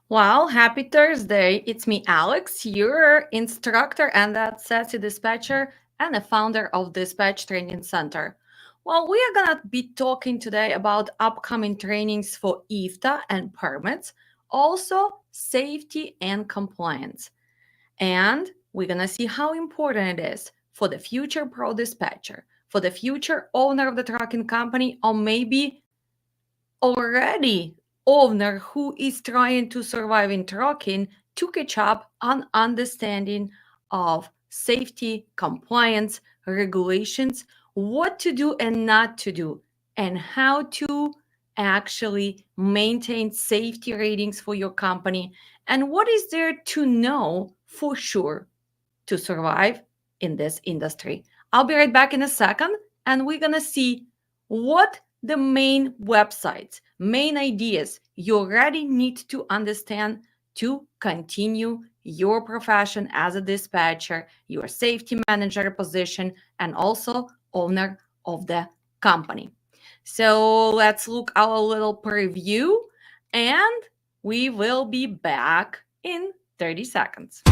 Well, happy Thursday. It's me, Alex, your instructor and that sassy dispatcher and the founder of Dispatch Training Center. Well, we are going to be talking today about upcoming trainings for IFTA and permits, also safety and compliance. And we're going to see how important it is for the future pro dispatcher, for the future owner of the trucking company, or maybe already owner who is trying to survive in trucking to catch up on understanding of safety, compliance, regulations, what to do and not to do, and how to actually maintain safety ratings for your company, and what is there to know for sure to survive in this industry. I'll be right back in a second, and we're going to see what the main websites, main ideas you already need to understand to continue your profession as a dispatcher, your safety manager position, and also owner of the company. So let's look our little preview, and we will be back in 30 seconds.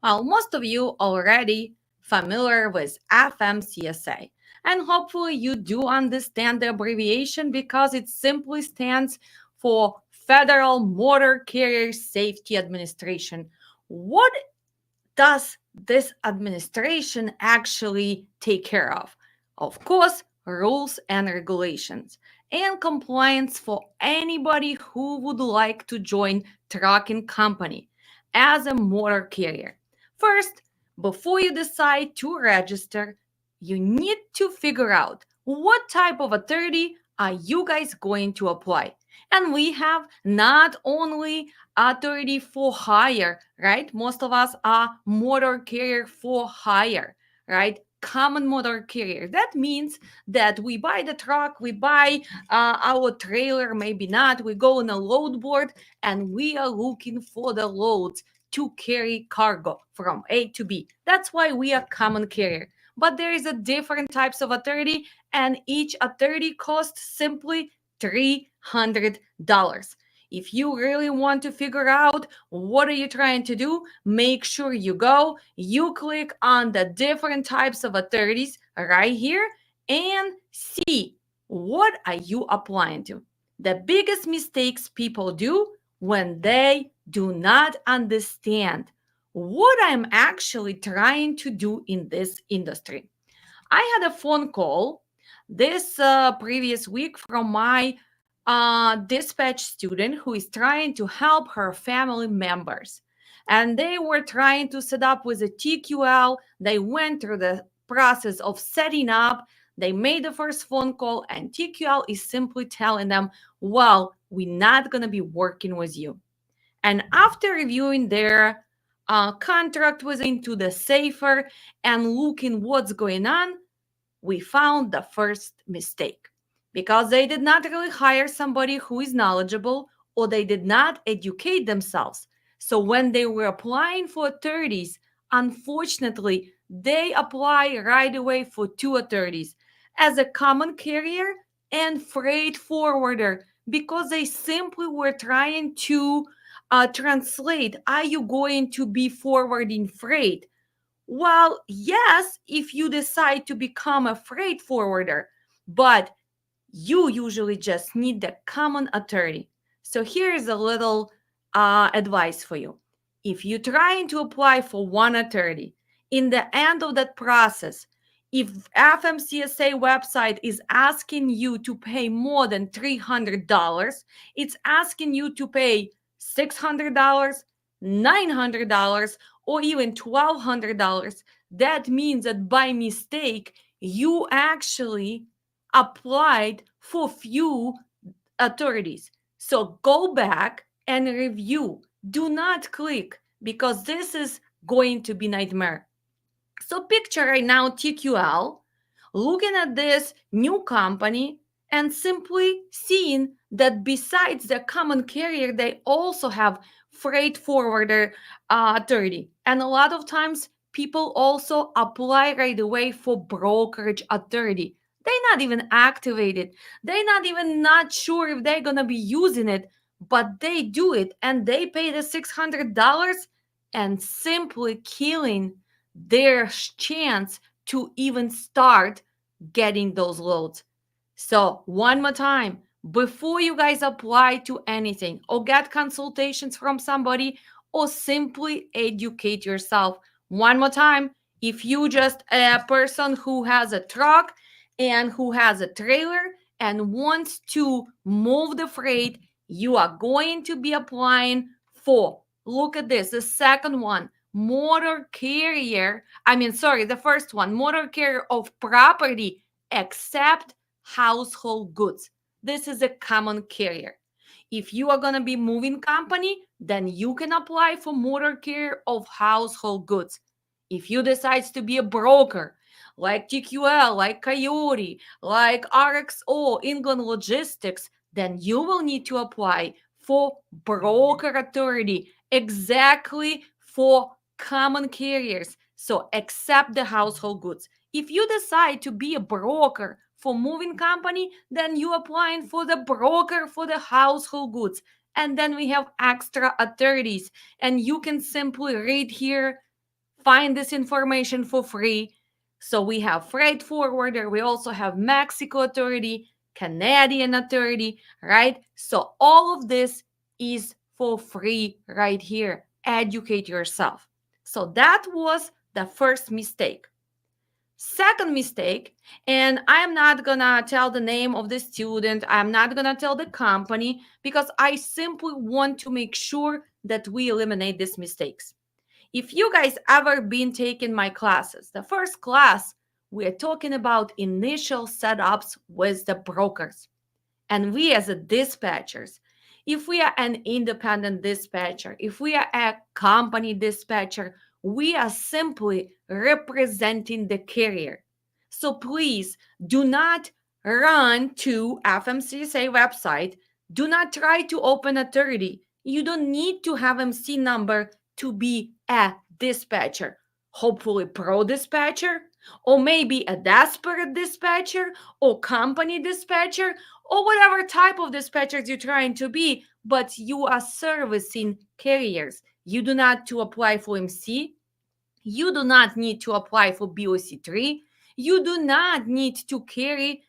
Well, most of you already familiar with FMCSA, and hopefully you do understand the abbreviation because it simply stands for Federal Motor Carrier Safety Administration. What does this administration actually take care of? Of course, rules and regulations and compliance for anybody who would like to join trucking company as a motor carrier. First, before you decide to register, you need to figure out what type of authority are you guys going to apply. And we have not only authority for hire, right? Most of us are motor carrier for hire, right? Common motor carrier. That means that we buy the truck, we buy our trailer, maybe not. We go on a load board and we are looking for the loads to carry cargo from A to B. That's why we are common carrier. But there is a different types of authority, and each authority costs simply $300. If you really want to figure out what are you trying to do, make sure you click on the different types of authorities right here and see what are you applying to. The biggest mistakes people do when they do not understand what I'm actually trying to do in this industry. I had a phone call this previous week from my dispatch student who is trying to help her family members. And they were trying to set up with a TQL. They went through the process of setting up. They made the first phone call, and TQL is simply telling them, well, we're not going to be working with you. And after reviewing their contract was into the safer and looking what's going on, we found the first mistake because they did not really hire somebody who is knowledgeable, or they did not educate themselves. So when they were applying for 30s, unfortunately, they apply right away for two 30s as a common carrier and freight forwarder because they simply were trying to translate, are you going to be forwarding freight? Well, yes, if you decide to become a freight forwarder, but you usually just need the common authority. So here is a little advice for you. If you're trying to apply for one authority, in the end of that process, If FMCSA website is asking you to pay more than $300, it's asking you to pay $600, $900, or even $1,200. That means that by mistake, you actually applied for few authorities. So go back and review. Do not click because this is going to be nightmare. So picture right now TQL looking at this new company and simply seeing that besides the common carrier, they also have freight forwarder authority. And a lot of times people also apply right away for brokerage authority. They're not even activated. They're not even not sure if they're gonna be using it, but they do it and they pay the $600 and simply killing their chance to even start getting those loads. So, one more time, before you guys apply to anything or get consultations from somebody or simply educate yourself. One more time, if you just a person who has a truck and who has a trailer and wants to move the freight, you are going to be applying for, look at this, the second one, motor carrier. The first one, motor carrier of property except household goods. This is a common carrier. If you are going to be moving company, then you can apply for motor carrier of household goods. If you decide to be a broker, like TQL, like Coyote, like RXO, England Logistics, then you will need to apply for broker authority exactly for common carriers. So accept the household goods. If you decide to be a broker for moving company, then you applying for the broker for the household goods. And then we have extra authorities. And you can simply read here, find this information for free. So we have freight forwarder, we also have Mexico authority, Canadian authority, right? So all of this is for free right here. Educate yourself. So that was the first mistake. Second mistake, and I am not gonna tell the name of the student, I'm not gonna tell the company because I simply want to make sure that we eliminate these mistakes. If you guys ever been taking my classes, the first class, we're talking about initial setups with the brokers. And we as a dispatchers, if we are an independent dispatcher, if we are a company dispatcher, we are simply representing the carrier. So please do not run to FMCSA website. Do not try to open a 30. You don't need to have MC number to be a dispatcher. Hopefully pro dispatcher, or maybe a desperate dispatcher, or company dispatcher, or whatever type of dispatchers you're trying to be, but you are servicing carriers. You do not to apply for MC. You do not need to apply for BOC3. You do not need to carry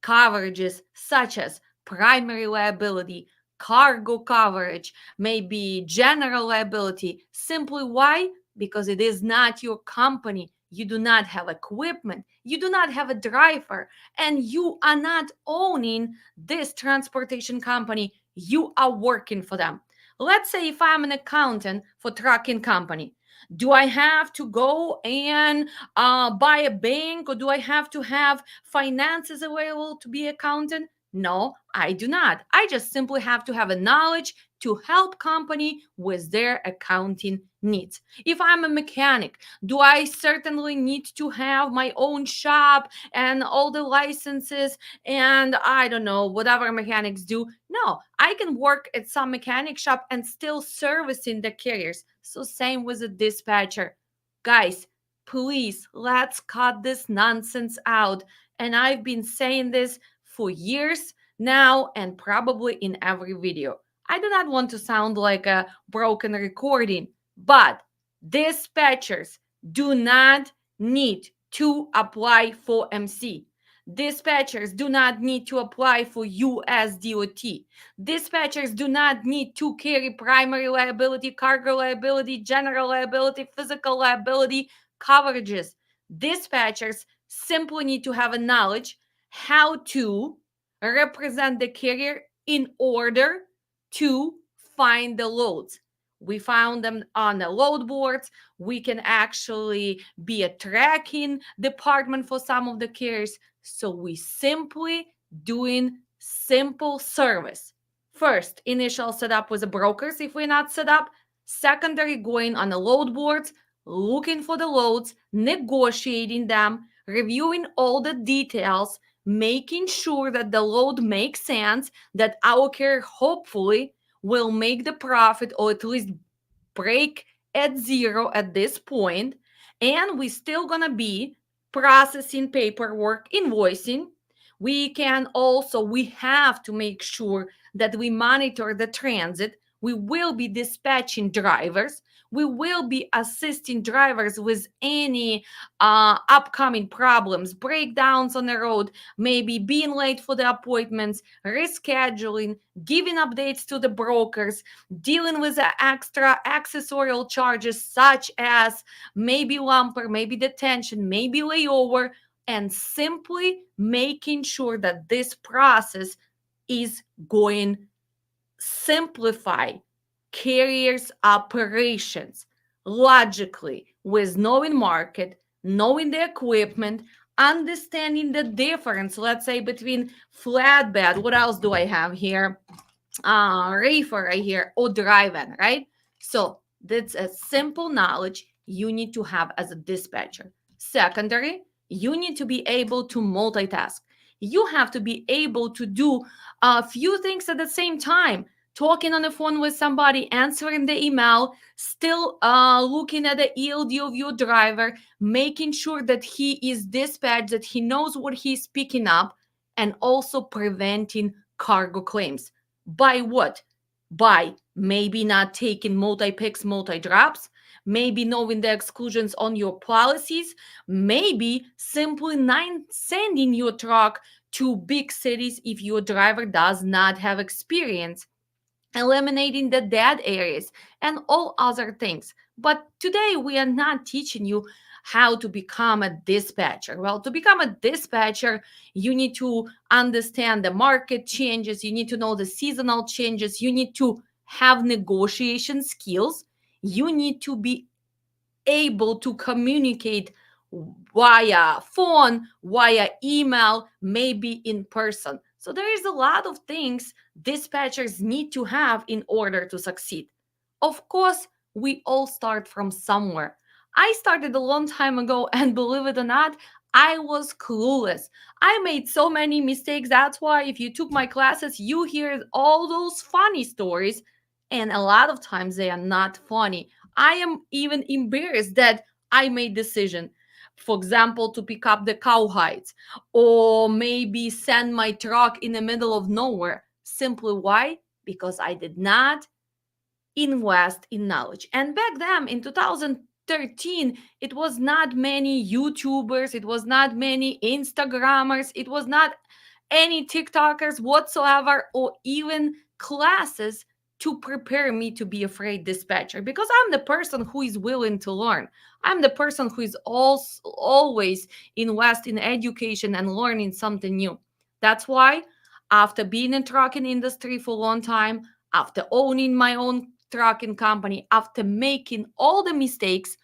coverages such as primary liability, cargo coverage, maybe general liability. Simply why? Because it is not your company. You do not have equipment. You do not have a driver. And you are not owning this transportation company. You are working for them. Let's say if I'm an accountant for trucking company, do I have to go and buy a bank, or do I have to have finances available to be accountant? No, I do not. I just simply have to have a knowledge to help company with their accounting needs. If I'm a mechanic, do I certainly need to have my own shop and all the licenses and I don't know, whatever mechanics do? No, I can work at some mechanic shop and still servicing the carriers. So same with a dispatcher. Guys, please, let's cut this nonsense out. And I've been saying this for years now and probably in every video. I do not want to sound like a broken recording, but dispatchers do not need to apply for MC. Dispatchers do not need to apply for US DOT. Dispatchers do not need to carry primary liability, cargo liability, general liability, physical liability coverages. Dispatchers simply need to have a knowledge how to represent the carrier in order to find the loads. We found them on the load boards. We can actually be a tracking department for some of the carriers. So we simply doing simple service. First, initial setup with the brokers if we're not set up. Secondary, going on the load boards, looking for the loads, negotiating them, reviewing all the details, making sure that the load makes sense, that our carrier hopefully will make the profit or at least break at zero at this point. And we still gonna be processing paperwork, invoicing. We have to make sure that we monitor the transit. We will be dispatching drivers. We will be assisting drivers with any upcoming problems, breakdowns on the road, maybe being late for the appointments, rescheduling, giving updates to the brokers, dealing with the extra accessorial charges such as maybe lumper, maybe detention, maybe layover, and simply making sure that this process is going simplify carriers operations logically with knowing market, knowing the equipment, understanding the difference, let's say between flatbed, what else do I have here, reefer right here, or driving, right? So that's a simple knowledge you need to have as a dispatcher. Secondary, you need to be able to multitask. You have to be able to do a few things at the same time. Talking on the phone with somebody, answering the email, still looking at the ELD of your driver, making sure that he is dispatched, that he knows what he's picking up, and also preventing cargo claims. By what? By maybe not taking multi-picks, multi-drops, maybe knowing the exclusions on your policies, maybe simply not sending your truck to big cities if your driver does not have experience, eliminating the dead areas, and all other things. But today we are not teaching you how to become a dispatcher. Well, to become a dispatcher, you need to understand the market changes, you need to know the seasonal changes, you need to have negotiation skills, you need to be able to communicate via phone, via email, maybe in person. So there is a lot of things dispatchers need to have in order to succeed. Of course, we all start from somewhere. I started a long time ago, and believe it or not, I was clueless. I made so many mistakes. That's why, if you took my classes, you hear all those funny stories, and a lot of times they are not funny. I am even embarrassed that I made decision, for example, to pick up the cowhides or maybe send my truck in the middle of nowhere. Simply why? Because I did not invest in knowledge. And back then in 2013, it was not many YouTubers, it was not many Instagrammers, it was not any TikTokers whatsoever, or even classes to prepare me to be a freight dispatcher, because I'm the person who is willing to learn. I'm the person who is always invest in education and learning something new. That's why, after being in trucking industry for a long time, after owning my own trucking company, after making all the mistakes,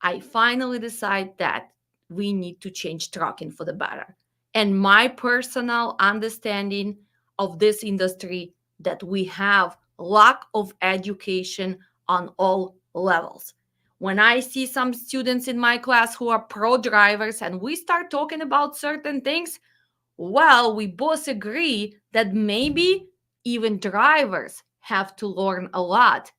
I finally decide that we need to change trucking for the better. And my personal understanding of this industry, that we have lack of education on all levels. When I see some students in my class who are pro drivers and we start talking about certain things, well, we both agree that maybe even drivers have to learn a lot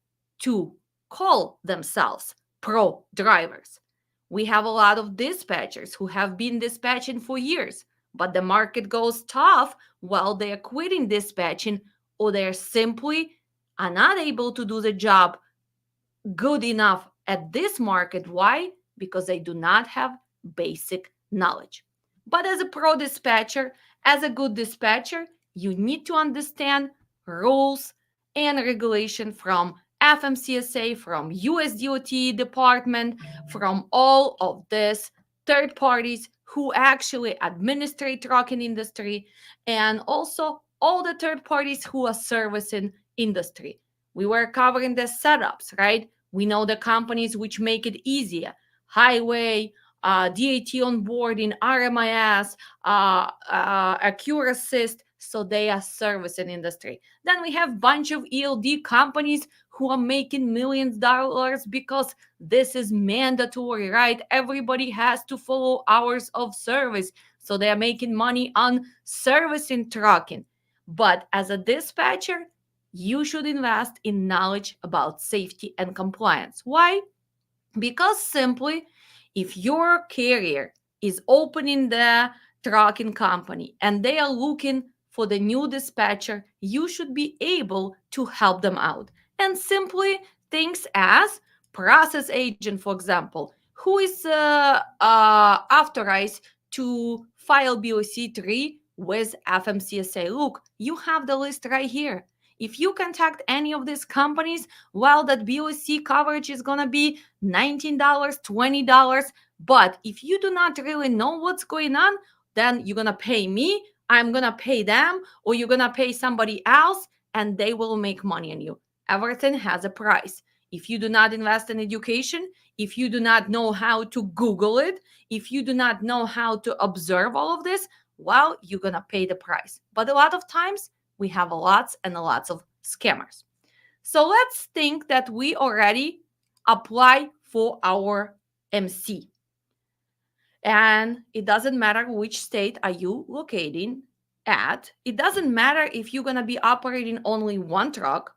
to call themselves pro drivers. We have a lot of dispatchers who have been dispatching for years, but the market goes tough while they are quitting dispatching, or they're simply are not able to do the job good enough at this market. Why? Because they do not have basic knowledge. But as a pro dispatcher, as a good dispatcher, you need to understand rules and regulation from FMCSA, from US DOT department, from all of this third parties who actually administrate trucking industry, and also all the third parties who are servicing industry. We were covering the setups, right? We know the companies which make it easier. Highway, DAT onboarding, RMIS, Acure Assist, so they are servicing industry. Then we have bunch of ELD companies who are making millions of dollars because this is mandatory, right? Everybody has to follow hours of service. So they are making money on servicing trucking. But as a dispatcher, you should invest in knowledge about safety and compliance. Why? Because simply, if your carrier is opening the trucking company and they are looking for the new dispatcher, you should be able to help them out. And simply things as process agent, for example, who is authorized to file BOC3 with FMCSA. Look, you have the list right here. If you contact any of these companies, well, that BOC coverage is going to be $19, $20. But if you do not really know what's going on, then you're going to pay me, I'm going to pay them, or you're going to pay somebody else, and they will make money on you. Everything has a price. If you do not invest in education, if you do not know how to Google it, if you do not know how to observe all of this, well, you're going to pay the price. But a lot of times, we have lots and lots of scammers. So let's think that we already apply for our MC. And it doesn't matter which state are you locating at. It doesn't matter if you're going to be operating only one truck.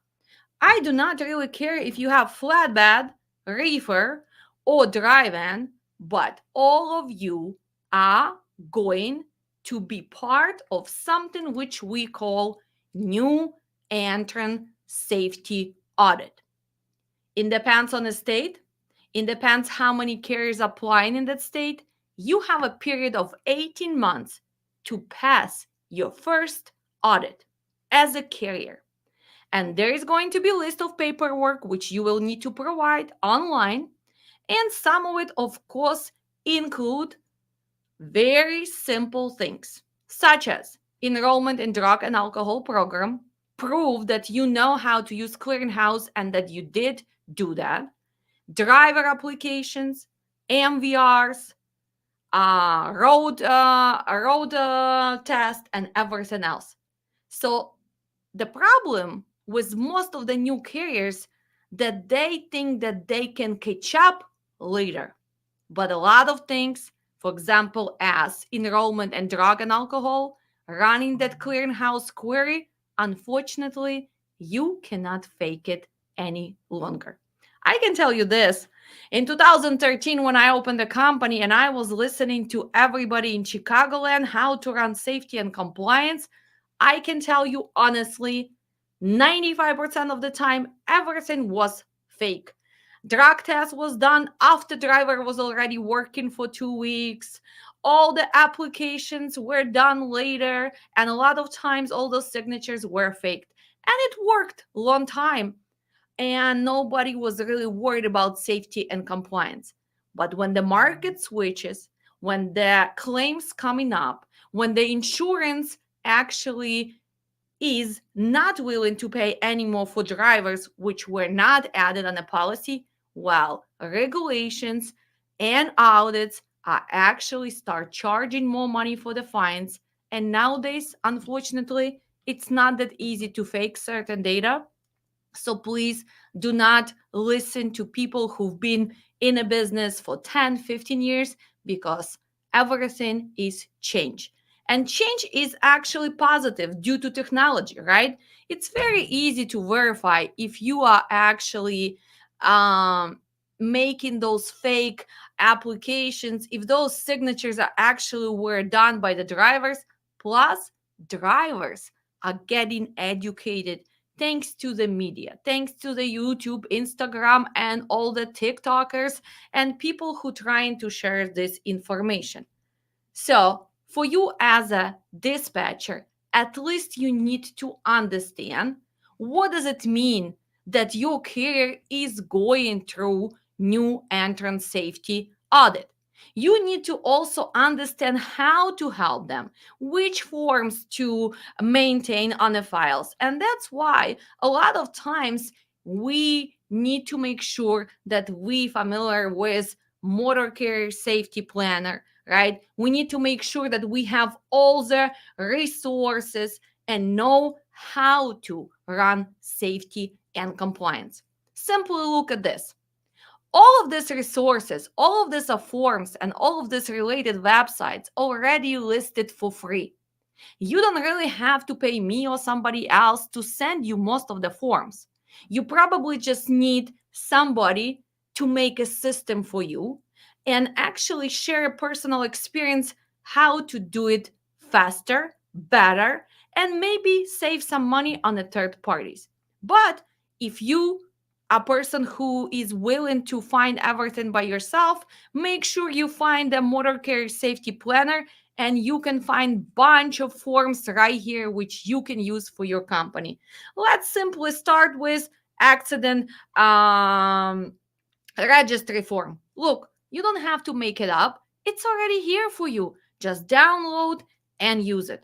I do not really care if you have flatbed, reefer, or dry-van, but all of you are going to be part of something which we call new entrant safety audit. It depends on the state. It depends how many carriers applying in that state. You have a period of 18 months to pass your first audit as a carrier. And there is going to be a list of paperwork which you will need to provide online. And some of it, of course, include very simple things, such as enrollment in drug and alcohol program, prove that you know how to use clearinghouse and that you did do that, driver applications, MVRs, road test, and everything else. So the problem with most of the new carriers that they think that they can catch up later. But a lot of things, for example, as enrollment and drug and alcohol, running that clearinghouse query, unfortunately, you cannot fake it any longer. I can tell you this. In 2013, when I opened the company and I was listening to everybody in Chicagoland how to run safety and compliance, I can tell you honestly, 95% of the time, everything was fake. Drug test was done after driver was already working for 2 weeks. All the applications were done later, and a lot of times all those signatures were faked. And it worked a long time, and nobody was really worried about safety and compliance. But when the market switches, when the claims coming up, when the insurance actually is not willing to pay anymore for drivers which were not added on a policy, while regulations and audits are actually start charging more money for the fines. And nowadays, unfortunately, it's not that easy to fake certain data. So please do not listen to people who've been in a business for 10, 15 years, because everything is change. And change is actually positive due to technology, right? It's very easy to verify if you are actually making those fake applications, if those signatures are actually were done by the drivers. Plus, drivers are getting educated thanks to the media, thanks to the YouTube, Instagram, and all the TikTokers and people who trying to share this information. So for you as a dispatcher, at least you need to understand what does it mean that your carrier is going through new entrant safety audit. You need to also understand how to help them, which forms to maintain on the files. And that's why a lot of times we need to make sure that we familiar with motor carrier safety planner, right? We need to make sure that we have all the resources and know how to run safety and compliance. Simply look at this. All of these resources, all of these forms, and all of these related websites already listed for free. You don't really have to pay me or somebody else to send you most of the forms. You probably just need somebody to make a system for you and actually share a personal experience how to do it faster, better, and maybe save some money on the third parties. But if you a person who is willing to find everything by yourself, make sure you find a motor carrier safety planner, and you can find bunch of forms right here which you can use for your company. Let's simply start with accident registry form. Look, you don't have to make it up. It's already here for you. Just download and use it.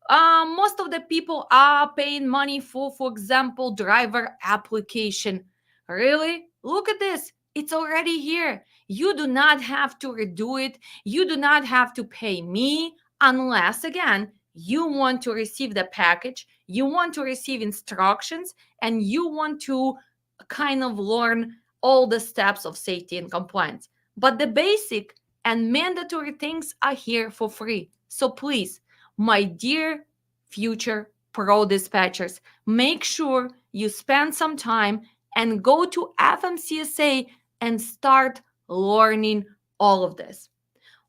Most of the people are paying money for example, driver application. Really? Look at this. It's already here. You do not have to redo it. You do not have to pay me unless, again, you want to receive the package, you want to receive instructions, and you want to kind of learn all the steps of safety and compliance. But the basic and mandatory things are here for free. So please, my dear future pro dispatchers, make sure you spend some time and go to FMCSA and start learning all of this.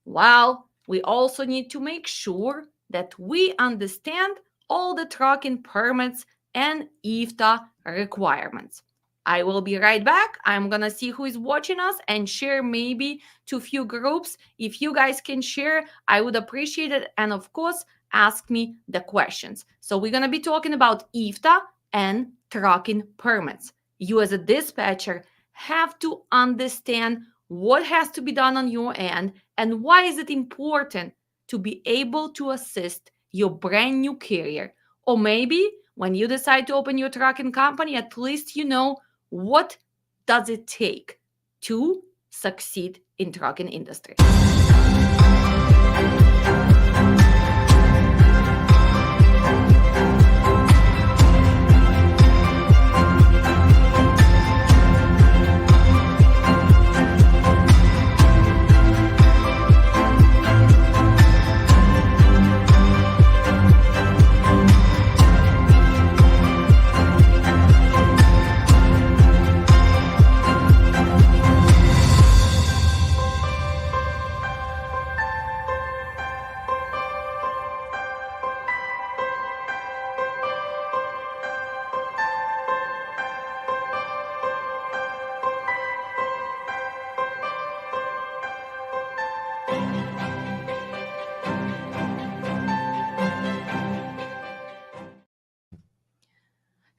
Well, we also need to make sure that we understand all the trucking permits and IFTA requirements. I will be right back. I'm gonna see who is watching us and share maybe to few groups. If you guys can share, I would appreciate it. And of course, ask me the questions. So we're gonna be talking about IFTA and trucking permits. You as a dispatcher have to understand what has to be done on your end and why is it important to be able to assist your brand new carrier. Or maybe when you decide to open your trucking company, at least you know what does it take to succeed in trucking industry.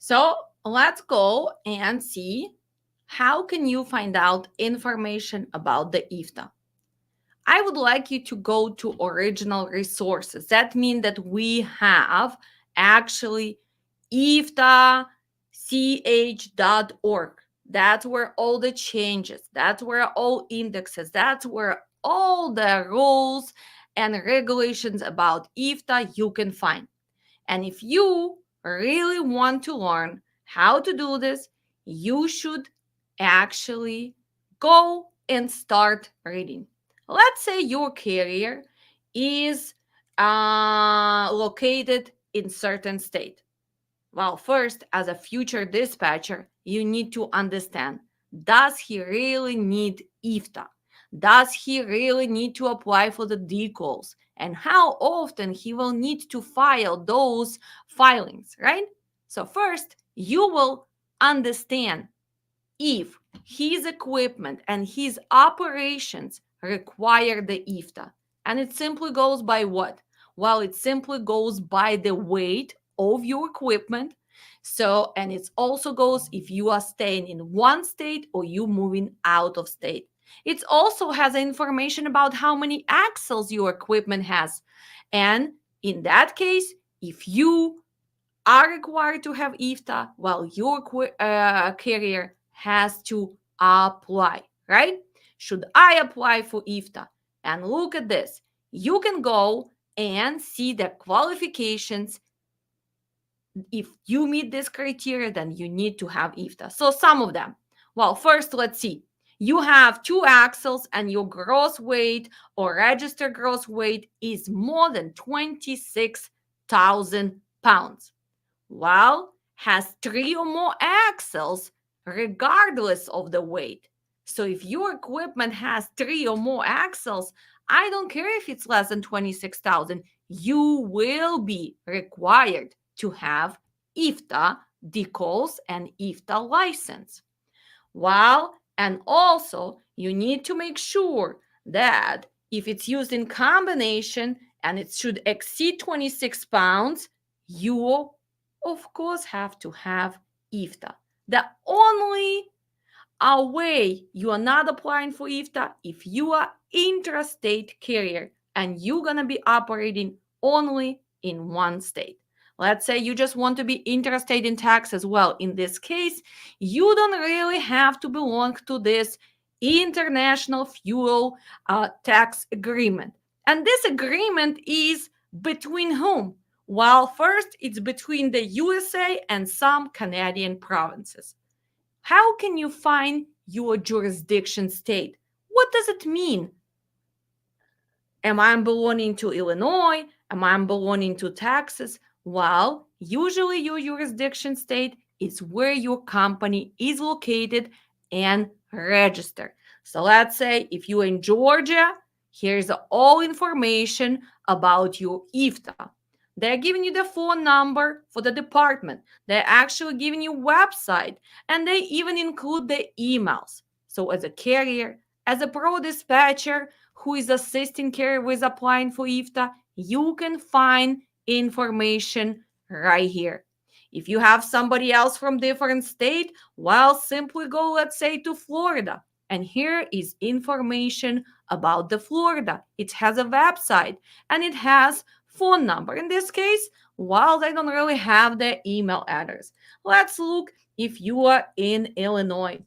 So let's go and see how can you find out information about the IFTA. I would like you to go to original resources. That means that we have actually iftach.org. That's where all the changes, that's where all indexes, that's where all the rules and regulations about IFTA you can find. And if you really want to learn how to do this, you should actually go and start reading. Let's say your carrier is located in certain state. Well, first, as a future dispatcher, you need to understand, does he really need IFTA? Does he really need to apply for the decals? And how often he will need to file those filings, right? So first, you will understand if his equipment and his operations require the IFTA. And it simply goes by what? Well, it simply goes by the weight of your equipment. And it also goes if you are staying in one state or you moving out of state. It also has information about how many axles your equipment has. And in that case, if you are required to have IFTA, well, your carrier has to apply, right? Should I apply for IFTA? And look at this. You can go and see the qualifications. If you meet this criteria, then you need to have IFTA. So some of them. Well, first, let's see. You have 2 axles and your gross weight or registered gross weight is more than 26,000 pounds. Well, has 3 or more axles regardless of the weight. So if your equipment has 3 or more axles, I don't care if it's less than 26,000, you will be required to have IFTA decals and IFTA license. Well, and also you need to make sure that if it's used in combination and it should exceed 26 pounds, you of course have to have IFTA. The only way you are not applying for IFTA if you are intrastate carrier and you're going to be operating only in one state. Let's say you just want to be intrastate in tax as well. In this case, you don't really have to belong to this international fuel tax agreement. And this agreement is between whom? Well, first, it's between the USA and some Canadian provinces. How can you find your jurisdiction state? What does it mean? Am I belonging to Illinois? Am I belonging to Texas? Well, usually your jurisdiction state is where your company is located and registered. So let's say if you're in Georgia, here's all information about your IFTA. They're giving you the phone number for the department. They're actually giving you website, and they even include the emails. So as a carrier, as a pro dispatcher who is assisting carrier with applying for IFTA, you can find information right here. If you have somebody else from different state, well, simply go, let's say, to Florida. And here is information about the Florida. It has a website and it has phone number. In this case, well, they don't really have the email address. Let's look if you are in Illinois.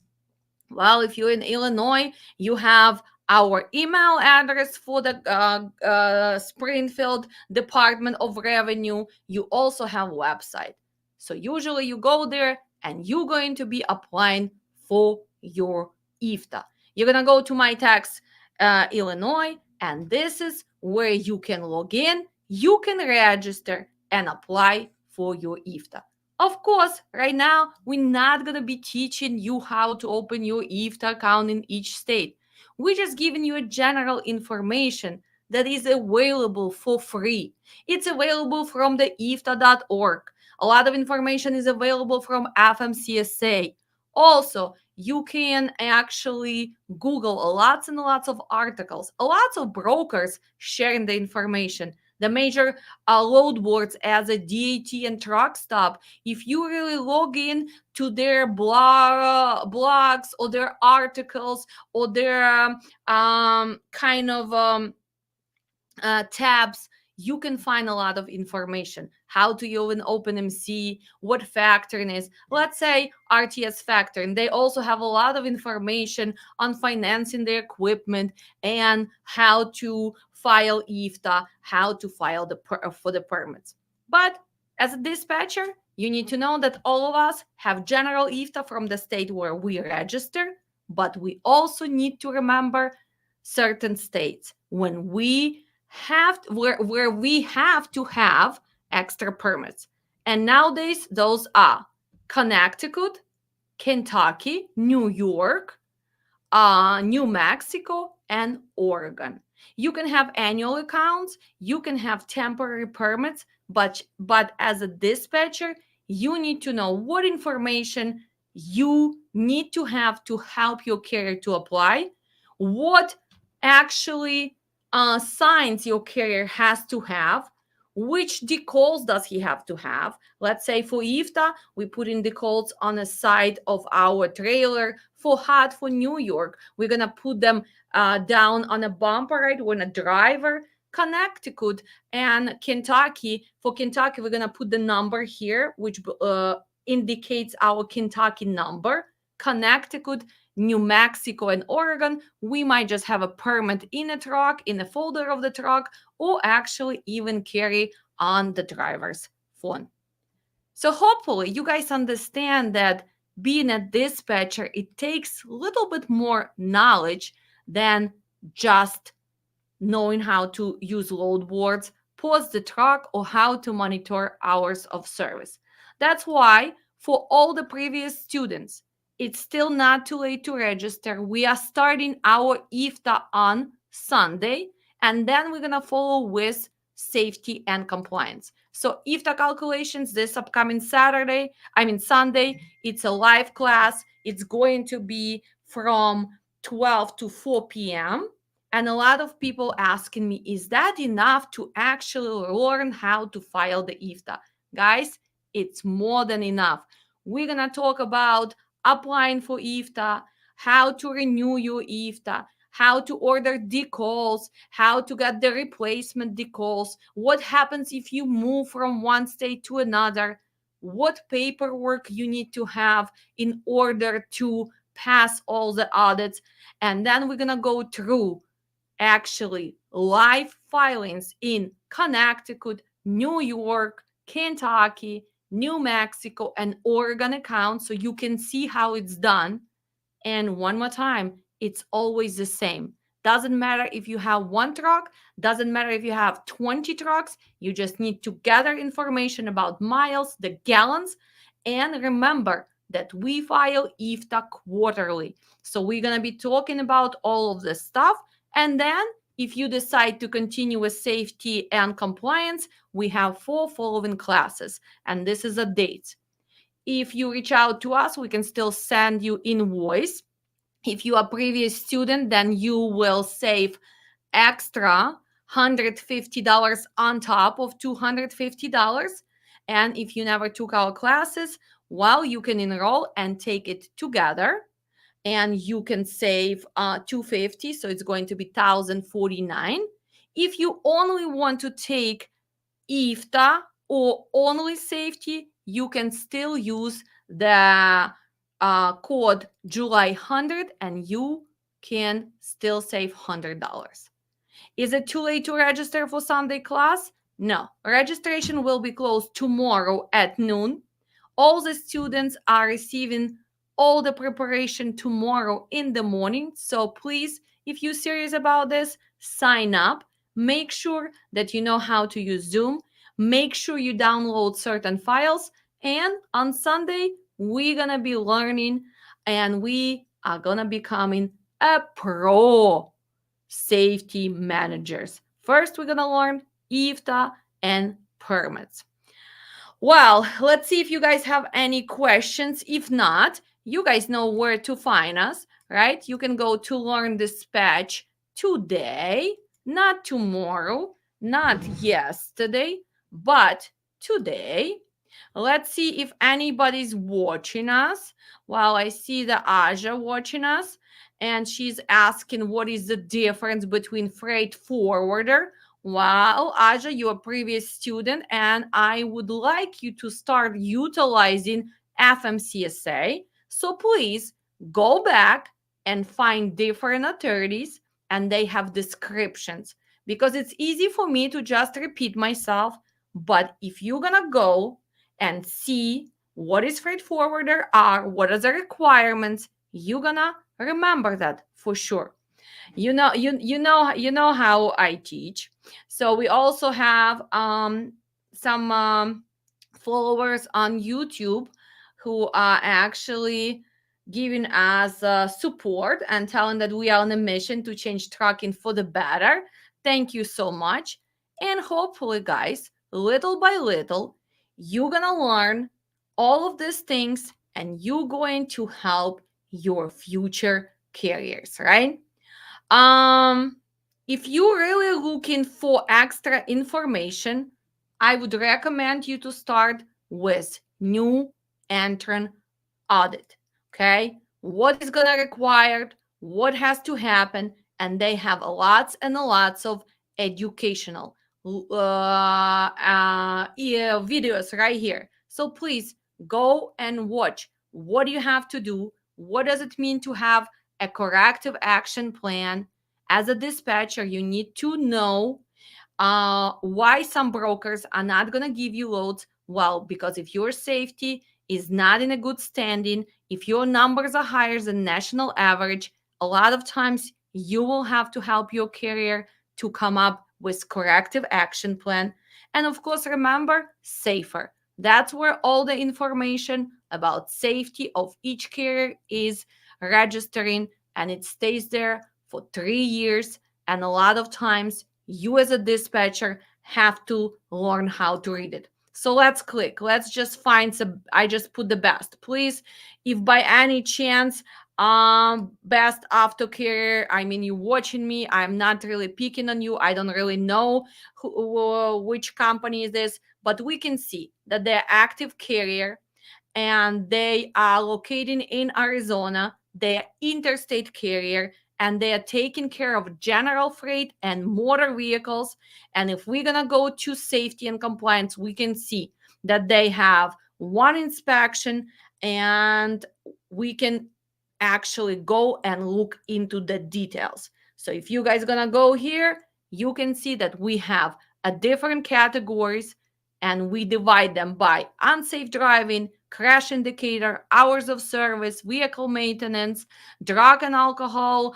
Well, if you're in Illinois, you have our email address for the Springfield Department of Revenue. You also have a website. So usually you go there and you're going to be applying for your IFTA. You're going to go to My Tax Illinois, and this is where you can log in, you can register and apply for your IFTA. Of course, right now, we're not going to be teaching you how to open your IFTA account in each state. We're just giving you a general information that is available for free. It's available from the IFTA.org. A lot of information is available from FMCSA. Also, you can actually Google lots and lots of articles, lots of brokers sharing the information. The major load boards as a DOT and truck stop, if you really log in to their blogs or their articles or their tabs, you can find a lot of information. How to even open MC, what factoring is. Let's say RTS factoring. They also have a lot of information on financing their equipment and how to file IFTA, how to file for the permits. But as a dispatcher, you need to know that all of us have general IFTA from the state where we register, but we also need to remember certain states when we where we have to have extra permits. And nowadays, those are Connecticut, Kentucky, New York, New Mexico, and Oregon. You can have annual accounts, you can have temporary permits, but as a dispatcher, you need to know what information you need to have to help your carrier to apply, what actually signs your carrier has to have, Which decals does he have to have? Let's say for IFTA, we put in decals on the side of our trailer. For HUD, for New York, we're going to put them down on a bumper, right? When a driver. Connecticut and Kentucky. For Kentucky, we're going to put the number here, which indicates our Kentucky number. Connecticut, New Mexico, and Oregon, we might just have a permit in a truck, in a folder of the truck, or actually even carry on the driver's phone. So hopefully you guys understand that being a dispatcher, it takes a little bit more knowledge than just knowing how to use load boards, pause the truck, or how to monitor hours of service. That's why for all the previous students, it's still not too late to register. We are starting our IFTA on Sunday, and then we're going to follow with safety and compliance. So IFTA calculations this upcoming Sunday, it's a live class. It's going to be from 12 to 4 p.m. And a lot of people asking me, is that enough to actually learn how to file the IFTA? Guys, it's more than enough. We're going to talk about applying for IFTA, how to renew your IFTA, how to order decals, how to get the replacement decals, what happens if you move from one state to another, what paperwork you need to have in order to pass all the audits. And then we're going to go through actually live filings in Connecticut, New York, Kentucky, New Mexico, and Oregon accounts so you can see how it's done. And one more time, it's always the same. Doesn't matter if you have one truck, doesn't matter if you have 20 trucks, you just need to gather information about miles, the gallons, and remember that we file IFTA quarterly. So we're going to be talking about all of this stuff. And then if you decide to continue with safety and compliance, we have 4 following classes. And this is a date. If you reach out to us, we can still send you invoice. If you are a previous student, then you will save extra $150 on top of $250. And if you never took our classes, well, you can enroll and take it together, and you can save $250, so it's going to be $1,049. If you only want to take IFTA or only safety, you can still use the code July 100 and you can still save $100. Is it too late to register for Sunday class? No. Registration will be closed tomorrow at noon. All the students are receiving all the preparation tomorrow in the morning. So please, if you're serious about this, sign up. Make sure that you know how to use Zoom. Make sure you download certain files. And on Sunday, we're going to be learning and we are going to becoming a pro safety managers. First, we're going to learn IFTA and permits. Well, let's see if you guys have any questions. If not, you guys know where to find us, right? You can go to Learn Dispatch today, not tomorrow, not yesterday, but today. Let's see if anybody's watching us. Well, I see the Aja watching us, and she's asking what is the difference between freight forwarder. Well, Aja, you're a previous student, and I would like you to start utilizing FMCSA. So please go back and find different authorities, and they have descriptions, because it's easy for me to just repeat myself. But if you're gonna go and see what is freight forwarder are, what are the requirements, you're gonna remember that for sure. You know how I teach. So we also have some followers on YouTube who are actually giving us support and telling that we are on a mission to change trucking for the better. Thank you so much. And hopefully, guys, little by little, you're gonna learn all of these things and you're going to help your future carriers, right? Um, if you're really looking for extra information, I would recommend you to start with new entrant audit. Okay, what is gonna required, what has to happen, and they have lots and lots of educational videos right here. So please go and watch. What do you have to do? What does it mean to have a corrective action plan? As a dispatcher, you need to know why some brokers are not going to give you loads. Well, because if your safety is not in a good standing, if your numbers are higher than national average, a lot of times you will have to help your carrier to come up with corrective action plan. And of course, remember, safer. That's where all the information about safety of each carrier is registering, and it stays there for 3 years. And a lot of times you as a dispatcher have to learn how to read it. So let's click. Let's just find some. I just put the best. Please, if by any chance, best aftercare, I mean, you watching me, I'm not really picking on you. I don't really know which company is this, but we can see that they're active carrier and they are located in Arizona. They're interstate carrier and they are taking care of general freight and motor vehicles. And if we're going to go to safety and compliance, we can see that they have one inspection, and we can actually go and look into the details. So if you guys going to go here, you can see that we have a different categories, and we divide them by unsafe driving, crash indicator, hours of service, vehicle maintenance, drug and alcohol,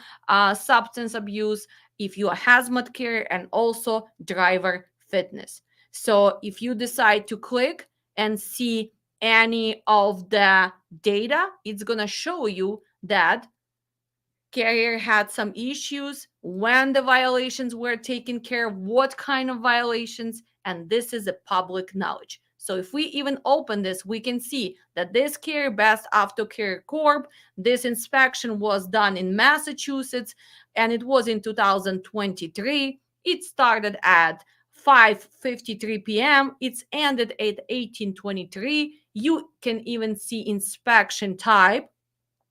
substance abuse, if you are hazmat carrier, and also driver fitness. So if you decide to click and see any of the data, it's going to show you that carrier had some issues, when the violations were taken care of, what kind of violations, and this is a public knowledge. So if we even open this, we can see that this carrier, Best Auto Care Corp, this inspection was done in Massachusetts, and it was in 2023. It started at 5:53 p.m. It's ended at 18:23. You can even see inspection type.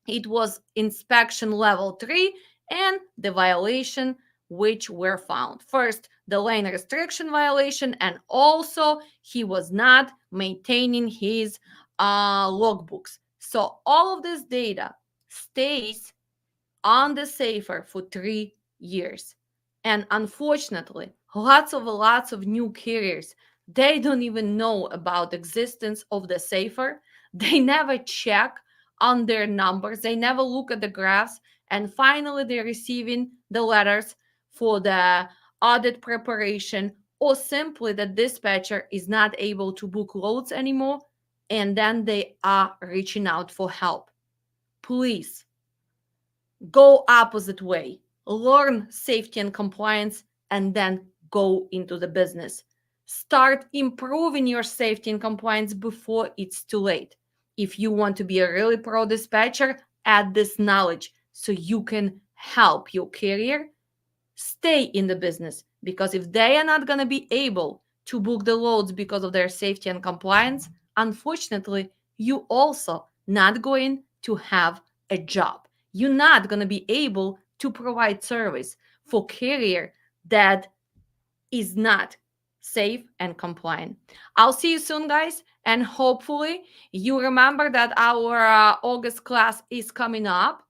It was inspection level 3, and the violation which were found. First, the lane restriction violation, and also he was not maintaining his logbooks. So all of this data stays on the safer for 3 years. And unfortunately, lots of new carriers, they don't even know about the existence of the safer. They never check on their numbers. They never look at the graphs. And finally, they're receiving the letters for the audit preparation, or simply the dispatcher is not able to book loads anymore. And then they are reaching out for help. Please go opposite way. Learn safety and compliance, and then go into the business. Start improving your safety and compliance before it's too late. If you want to be a really pro dispatcher, add this knowledge so you can help your carrier stay in the business. Because if they are not going to be able to book the loads because of their safety and compliance, unfortunately, you also not going to have a job. You're not going to be able to provide service for carrier that is not safe and compliant. I'll see you soon, guys, and hopefully you remember that our August class is coming up,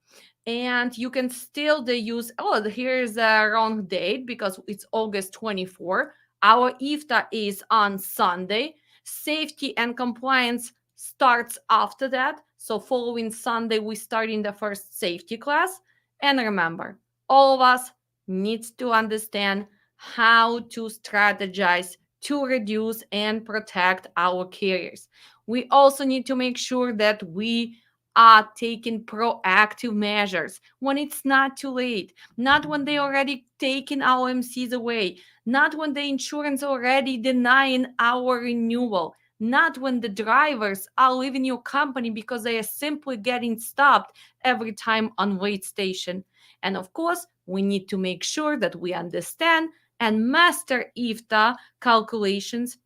and you can still use, oh, here's a wrong date because it's August 24. Our IFTA is on Sunday. Safety and compliance starts after that. So following Sunday, we start in the first safety class. And remember, all of us needs to understand how to strategize to reduce and protect our carriers. We also need to make sure that we are taking proactive measures when it's not too late, not when they already taken our MCs away, not when the insurance already denying our renewal, not when the drivers are leaving your company because they are simply getting stopped every time on wait station. And of course, we need to make sure that we understand and master IFTA calculations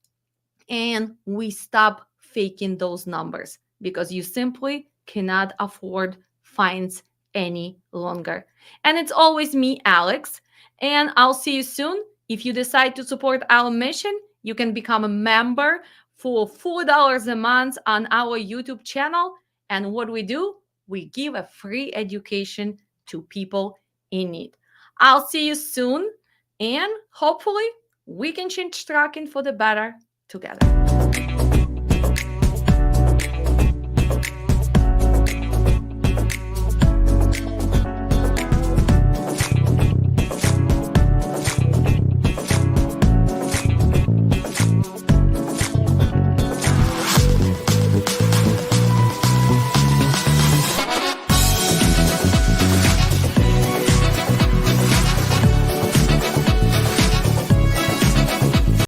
and we stop faking those numbers because you simply cannot afford fines any longer. And it's always me, Alex, and I'll see you soon. If you decide to support our mission, you can become a member for $4 a month on our YouTube channel. And what we do, we give a free education to people in need. I'll see you soon, and hopefully we can change trucking for the better together.